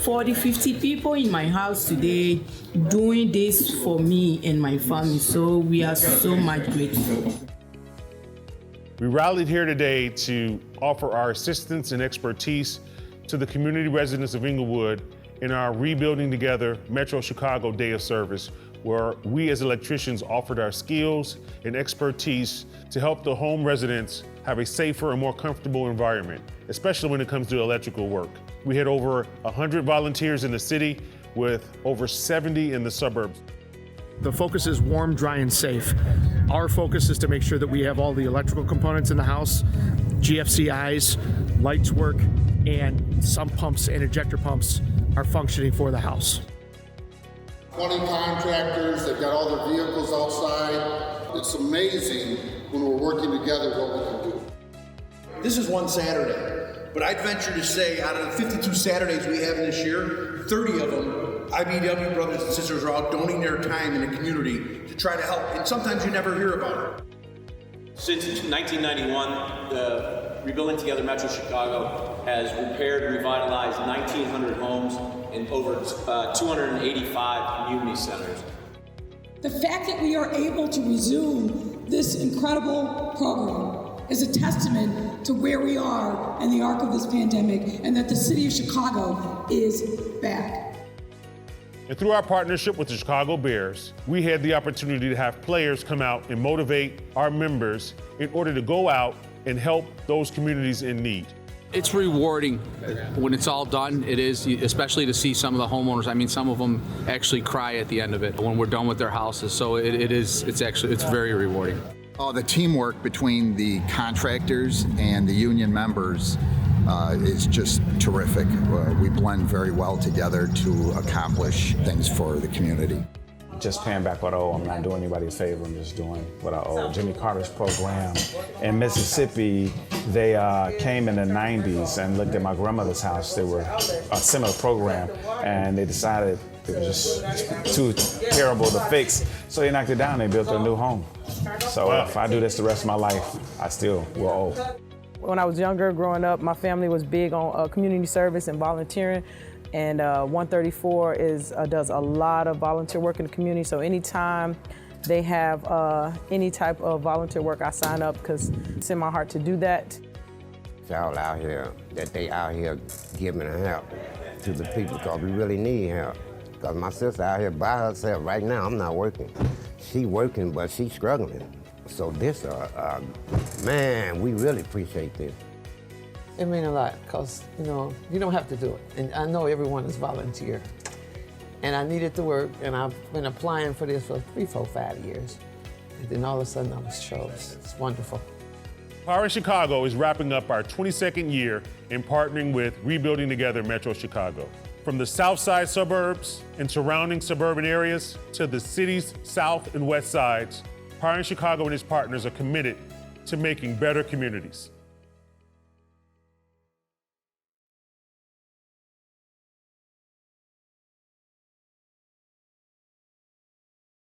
40, 50 people in my house today doing this for me and my family. So we are so much grateful. We rallied here today to offer our assistance and expertise to the community residents of Englewood in our Rebuilding Together Metro Chicago Day of Service, where we as electricians offered our skills and expertise to help the home residents have a safer and more comfortable environment, especially when it comes to electrical work. We had over 100 volunteers in the city with over 70 in the suburbs. The focus is warm, dry, and safe. Our focus is to make sure that we have all the electrical components in the house, GFCIs, lights work, and sump pumps and ejector pumps are functioning for the house. 20 contractors, they've got all their vehicles outside. It's amazing when we're working together what we can do. This is one Saturday, but I'd venture to say out of the 52 Saturdays we have this year, 30 of them, IBW brothers and sisters are out donating their time in the community to try to help, and sometimes you never hear about it. Since 1991, the Rebuilding Together Metro Chicago has repaired and revitalized 1,900 homes in over 285 community centers. The fact that we are able to resume this incredible program is a testament to where we are in the arc of this pandemic and that the city of Chicago is back. And through our partnership with the Chicago Bears, we had the opportunity to have players come out and motivate our members in order to go out and help those communities in need. It's rewarding when it's all done. It is, especially to see some of the homeowners. I mean, some of them actually cry at the end of it when we're done with their houses. So it's very rewarding. The teamwork between the contractors and the union members is just terrific. We blend very well together to accomplish things for the community. Just paying back what I owe. I'm not doing anybody a favor. I'm just doing what I owe. Jimmy Carter's program in Mississippi, they came in the 90s and looked at my grandmother's house. They were a similar program, and they decided it was just too terrible to fix. So they knocked it down. They built a new home. So if I do this the rest of my life, I still will owe. When I was younger, growing up, my family was big on community service and volunteering, and 134 does a lot of volunteer work in the community, so anytime they have any type of volunteer work, I sign up because it's in my heart to do that. It's all out here, that they out here giving help to the people because we really need help. Because my sister out here by herself right now, I'm not working. She working, but she's struggling. So this, man, we really appreciate this. It means a lot because, you don't have to do it. And I know everyone is volunteer. And I needed to work, and I've been applying for this for 3, 4, 5 years. And then all of a sudden I was chosen. It's wonderful. Power in Chicago is wrapping up our 22nd year in partnering with Rebuilding Together Metro Chicago. From the south side suburbs and surrounding suburban areas to the city's south and west sides, Power in Chicago and its partners are committed to making better communities.